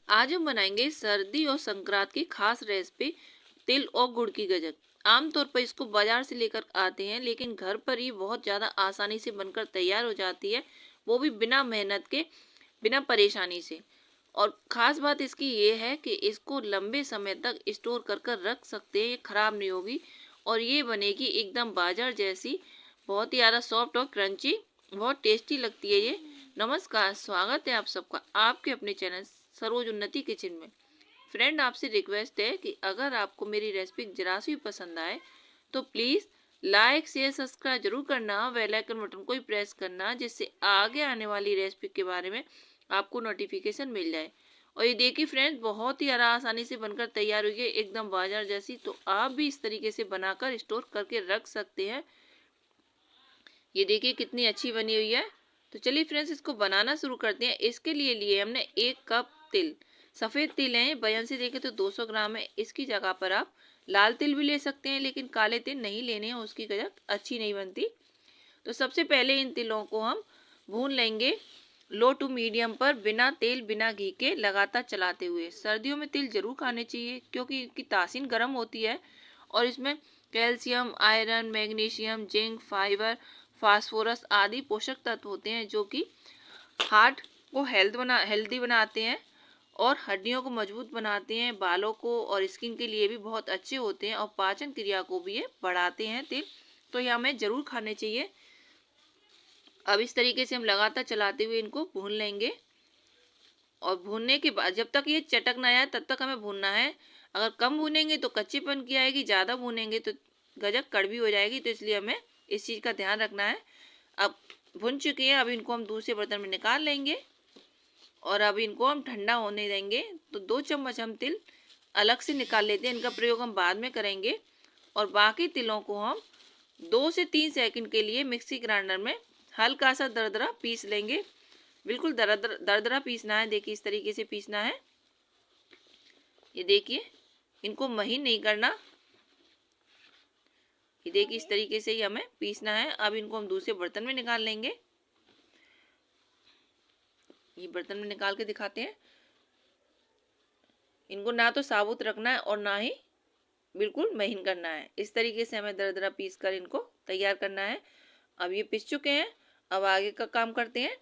आज हम बनाएंगे सर्दी और संक्रांत की खास रेसिपी तिल और गुड़ की गजक। आमतौर पर इसको बाजार से लेकर आते हैं, लेकिन घर पर ही बहुत ज़्यादा आसानी से बनकर तैयार हो जाती है, वो भी बिना मेहनत के, बिना परेशानी से। और ख़ास बात इसकी ये है कि इसको लंबे समय तक स्टोर कर कर रख सकते हैं, ये ख़राब नहीं होगी और ये बनेगी एकदम बाजार जैसी, बहुत ही ज़्यादा सॉफ्ट और क्रंची, बहुत टेस्टी लगती है ये। नमस्कार, स्वागत है आप सबका आपके अपने चैनल सरोज उन्नति किचन में। फ्रेंड, आपसे रिक्वेस्ट है कि अगर आपको मेरी रेसिपी जरा सी भी पसंद आए तो प्लीज़ लाइक शेयर सब्सक्राइब जरूर करना, बेल आइकन बटन को ही प्रेस करना, जिससे आगे आने वाली रेसिपी के बारे में आपको नोटिफिकेशन मिल जाए। और ये देखिए फ्रेंड्स, बहुत ही आसानी से बनकर तैयार हुई है, एकदम बाजार जैसी। तो आप भी इस तरीके से बनाकर स्टोर करके रख सकते हैं। ये देखिए कितनी अच्छी बनी हुई है। तो चलिए फ्रेंड्स, इसको बनाना शुरू करते हैं। इसके लिए हमने 1 कप तिल, सफ़ेद तिल है, वजन से देखें तो 200 ग्राम है। इसकी जगह पर आप लाल तिल भी ले सकते हैं, लेकिन काले तिल नहीं लेने हैं, उसकी गजक अच्छी नहीं बनती। तो सबसे पहले इन तिलों को हम भून लेंगे लो टू मीडियम पर, बिना तेल बिना घी के, लगातार चलाते हुए। सर्दियों में तिल जरूर खाने चाहिए क्योंकि इनकी तासीर गर्म होती है और इसमें calcium, iron, magnesium, zinc, fibre, phosphorus आदि पोषक तत्व होते हैं, जो कि हार्ट को हेल्दी बनाते हैं और हड्डियों को मजबूत बनाते हैं। बालों को और स्किन के लिए भी बहुत अच्छे होते हैं और पाचन क्रिया को भी ये बढ़ाते हैं तिल। तो ये हमें ज़रूर खाने चाहिए। अब इस तरीके से हम लगातार चलाते हुए इनको भून लेंगे और भूनने के बाद जब तक ये चटक ना आए तब तक हमें भूनना है। अगर कम भूनेंगे तो कच्चीपन की आएगी, ज़्यादा भूनेंगे तो गजक कड़वी हो जाएगी। तो इसलिए हमें इस चीज़ का ध्यान रखना है। अब भुन चुकी है, अब इनको हम दूसरे बर्तन में निकाल लेंगे और अब इनको हम ठंडा होने देंगे। तो 2 चम्मच हम तिल अलग से निकाल लेते हैं, इनका प्रयोग हम बाद में करेंगे। और बाकी तिलों को हम 2 से 3 सेकंड के लिए मिक्सी ग्राइंडर में हल्का सा दरदरा पीस लेंगे। बिल्कुल दरदरा पीसना है, देखिए इस तरीके से पीसना है। ये देखिए, इनको महीन नहीं करना, ये देखिए इस तरीके से ही हमें पीसना है। अब इनको हम दूसरे बर्तन में निकाल लेंगे। ये बर्तन में निकाल के दिखाते हैं। इनको ना तो साबुत रखना है और ना ही बिल्कुल महीन करना है। इस तरीके से हमें दरदरा पीस कर इनको तैयार करना है। अब ये पिस चुके हैं, अब आगे का काम करते हैं।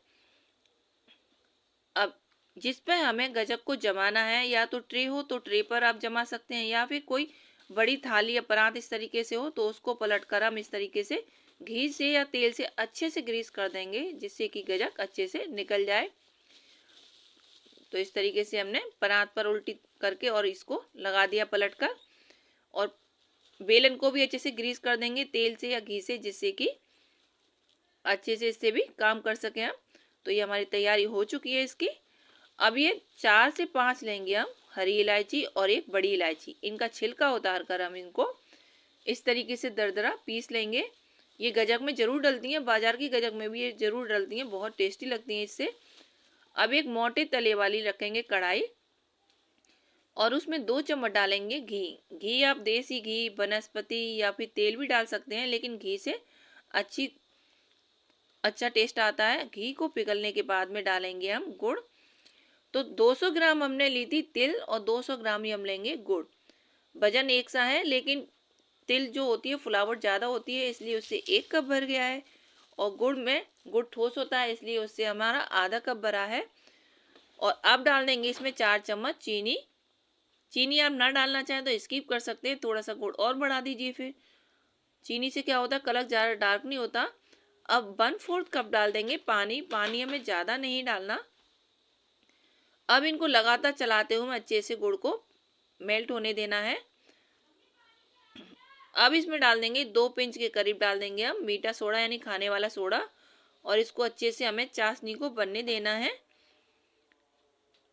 अब जिस पे हमें गजक को जमाना है, या तो ट्रे हो तो ट्रे पर आप जमा सकते हैं, या फिर कोई बड़ी थाली या परात इस तरीके से हो तो उसको पलट कर हम इस तरीके से घी से या तेल से अच्छे से ग्रीस कर देंगे, जिससे कि गजक अच्छे से निकल जाए। तो इस तरीके से हमने परात पर उल्टी करके और इसको लगा दिया पलट कर, और बेलन को भी अच्छे से ग्रीस कर देंगे तेल से या घी से, जिससे कि अच्छे से इससे भी काम कर सकें हम। तो ये हमारी तैयारी हो चुकी है इसकी। अब ये 4 से 5 लेंगे हम हरी इलायची और एक बड़ी इलायची, इनका छिलका उतार कर हम इनको इस तरीके से दरदरा पीस लेंगे। ये गजक में ज़रूर डलती हैं, बाजार की गजक में भी ये ज़रूर डलती हैं, बहुत टेस्टी लगती हैं इससे। अब एक मोटे तले वाली रखेंगे कढ़ाई और उसमें 2 चम्मच डालेंगे घी। घी आप देसी घी, वनस्पति या फिर तेल भी डाल सकते हैं, लेकिन घी से अच्छा टेस्ट आता है। घी को पिघलने के बाद में डालेंगे हम गुड़। तो 200 ग्राम हमने ली थी तिल और 200 ग्राम ही हम लेंगे गुड़। वजन एक सा है, लेकिन तिल जो होती है फुलावट ज़्यादा होती है, इसलिए उससे 1 कप भर गया है। और गुड़ ठोस होता है, इसलिए उससे हमारा आधा कप भरा है। और अब डाल देंगे इसमें 4 चम्मच चीनी। चीनी आप ना डालना चाहें तो स्किप कर सकते हैं, थोड़ा सा गुड़ और बढ़ा दीजिए। फिर चीनी से क्या होता है, कलर ज़्यादा डार्क नहीं होता। अब 1/4 कप डाल देंगे पानी। पानी हमें ज़्यादा नहीं डालना। अब इनको लगातार चलाते हुए अच्छे से गुड़ को मेल्ट होने देना है। अब इसमें डाल देंगे 2 पिंच के करीब डाल देंगे हम मीठा सोडा, यानी खाने वाला सोडा, और इसको अच्छे से हमें चाशनी को बनने देना है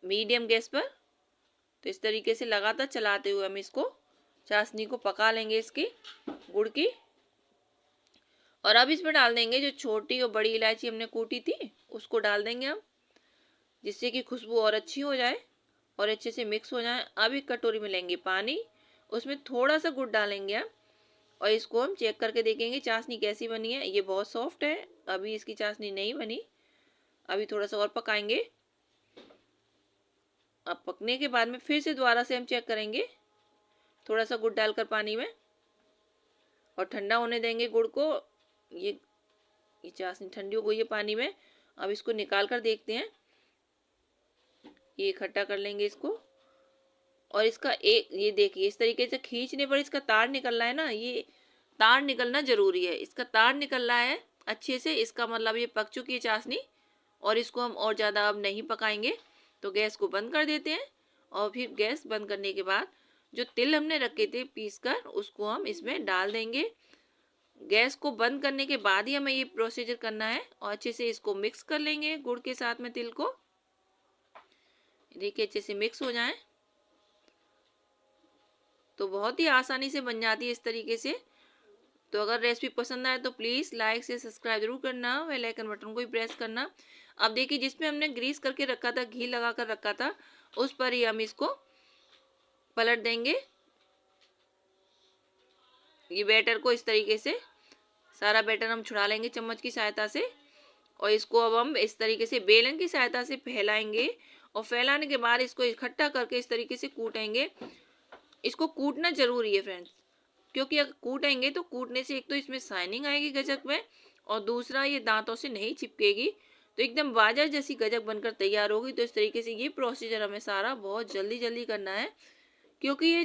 मीडियम गैस पर। तो इस तरीके से लगातार चलाते हुए हम इसको चाशनी को पका लेंगे इसकी गुड़ की। और अब इसमें डाल देंगे जो छोटी और बड़ी इलायची हमने कूटी थी, उसको डाल देंगे हम, जिससे कि खुशबू और अच्छी हो जाए और अच्छे से मिक्स हो जाए। अब एक कटोरी में लेंगे पानी, उसमें थोड़ा सा गुड़ डालेंगे हम, और इसको हम चेक करके देखेंगे चाशनी कैसी बनी है। ये बहुत सॉफ्ट है, अभी इसकी चाशनी नहीं बनी, अभी थोड़ा सा और पकाएंगे। अब पकने के बाद में फिर से दोबारा से हम चेक करेंगे, थोड़ा सा गुड़ डालकर पानी में, और ठंडा होने देंगे गुड़ को। ये चाशनी ठंडी हो गई है पानी में। अब इसको निकाल कर देखते हैं। ये इकट्ठा कर लेंगे इसको, और इसका ये देखिए इस तरीके से खींचने पर इसका तार निकल रहा है ना, ये तार निकलना जरूरी है। इसका तार निकल रहा है अच्छे से, इसका मतलब ये पक चुकी है चाशनी। और इसको हम और ज़्यादा अब नहीं पकाएंगे, तो गैस को बंद कर देते हैं। और फिर गैस बंद करने के बाद जो तिल हमने रखे थे पीस कर, उसको हम इसमें डाल देंगे। गैस को बंद करने के बाद ही हमें ये प्रोसीजर करना है, और अच्छे से इसको मिक्स कर लेंगे गुड़ के साथ में तिल को। देखिए अच्छे से मिक्स हो जाए तो बहुत ही आसानी से बन जाती है इस तरीके से। तो अगर रेसिपी पसंद आए तो प्लीज़ लाइक से सब्सक्राइब जरूर करना, बेल आइकन बटन को भी प्रेस करना। अब देखिए जिसमें हमने ग्रीस करके रखा था, घी लगा कर रखा था, उस पर ही हम इसको पलट देंगे। ये बैटर को इस तरीके से सारा बैटर हम छुड़ा लेंगे चम्मच की सहायता से, और इसको अब हम इस तरीके से बेलन की सहायता से फैलाएंगे। और फैलाने के बाद इसको इकट्ठा करके इस तरीके से कूटेंगे। इसको कूटना जरूरी है फ्रेंड्स, क्योंकि अगर कूटेंगे तो कूटने से एक तो इसमें शाइनिंग आएगी गजक में, और दूसरा ये दांतों से नहीं चिपकेगी, तो एकदम बाजार जैसी गजक बनकर तैयार होगी। तो इस तरीके से ये प्रोसीजर हमें सारा बहुत जल्दी जल्दी करना है, क्योंकि ये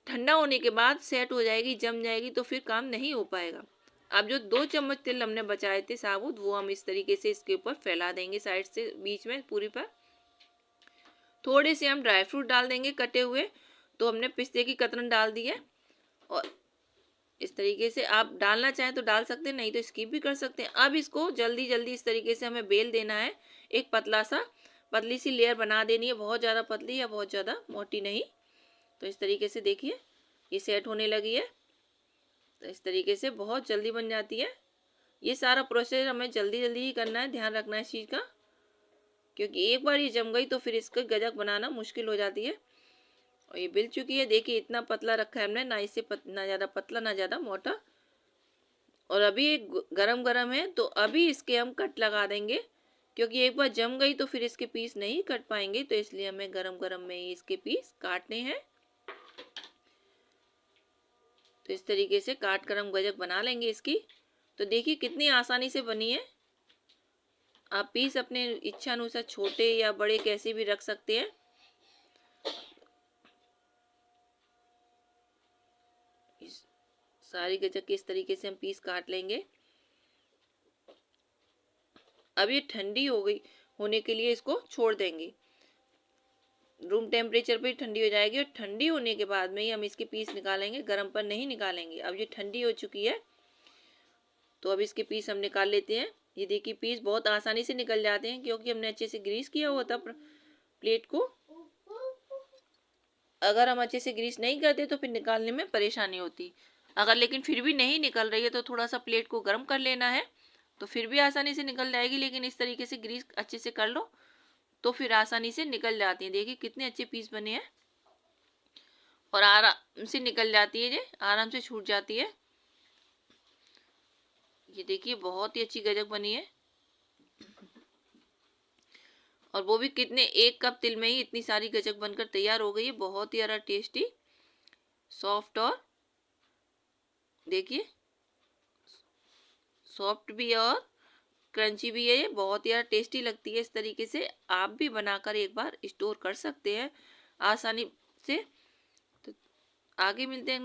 ठंडा होने के बाद सेट हो जाएगी, जम जाएगी, तो फिर काम नहीं हो पाएगा। अब जो 2 चम्मच तिल हमने बचाए थे साबुत, वो हम इस तरीके से इसके ऊपर फैला देंगे साइड से, बीच में पूरी पर। थोड़े से हम ड्राई फ्रूट डाल देंगे कटे हुए, तो हमने पिस्ते की कतरन डाल दी है। और इस तरीके से आप डालना चाहें तो डाल सकते हैं, नहीं तो स्किप भी कर सकते हैं। अब इसको जल्दी जल्दी इस तरीके से हमें बेल देना है। एक पतली सी लेयर बना देनी है, बहुत ज़्यादा पतली या बहुत ज़्यादा मोटी नहीं। तो इस तरीके से देखिए ये सेट होने लगी है। तो इस तरीके से बहुत जल्दी बन जाती है। ये सारा प्रोसेस हमें जल्दी जल्दी ही करना है, ध्यान रखना है इस चीज़ का, क्योंकि एक बार ये जम गई तो फिर इसका गजक बनाना मुश्किल हो जाती है। और ये बिल चुकी है, देखिए इतना पतला रखा है हमने, ना इससे ना ज़्यादा पतला ना ज़्यादा मोटा। और अभी ये गरम गरम है, तो अभी इसके हम कट लगा देंगे, क्योंकि एक बार जम गई तो फिर इसके पीस नहीं कट पाएंगे। तो इसलिए हमें गरम गरम में ही इसके पीस काटने हैं। तो इस तरीके से काट कर हम गजक बना लेंगे इसकी। तो देखिए कितनी आसानी से बनी है। आप पीस अपने इच्छा अनुसार छोटे या बड़े कैसे भी रख सकते हैं। सारी गजक के इस तरीके से हम पीस काट लेंगे। अब ये ठंडी हो गई होने के लिए इसको छोड़ देंगे, रूम टेम्परेचर पे ठंडी हो जाएगी। और ठंडी होने के बाद में ही हम इसके पीस निकालेंगे, गर्म पर नहीं निकालेंगे। अब ये ठंडी हो चुकी है, तो अब इसके पीस हम निकाल लेते हैं। ये देखिए पीस बहुत आसानी से निकल जाते हैं, क्योंकि हमने अच्छे से ग्रीस किया हुआ था प्लेट को। अगर हम अच्छे से ग्रीस नहीं करते तो फिर निकालने में परेशानी होती। अगर लेकिन फिर भी नहीं निकल रही है तो थोड़ा सा प्लेट को गर्म कर लेना है, तो फिर भी आसानी से निकल जाएगी। लेकिन इस तरीके से ग्रीस अच्छे से कर लो तो फिर आसानी से निकल जाती है। देखिए कितने अच्छे पीस बने हैं, और आराम से निकल जाती है, ये आराम से छूट जाती है। ये देखिए बहुत ही अच्छी गजक बनी है, और वो भी कितने 1 कप तिल में ही इतनी सारी गजक बनकर तैयार हो गई है। बहुत ही ज़्यादा टेस्टी, सॉफ्ट, और देखिए सॉफ्ट भी है और क्रंची भी है। ये बहुत ही ज़्यादा टेस्टी लगती है। इस तरीके से आप भी बनाकर एक बार स्टोर कर सकते हैं आसानी से। तो आगे मिलते हैं।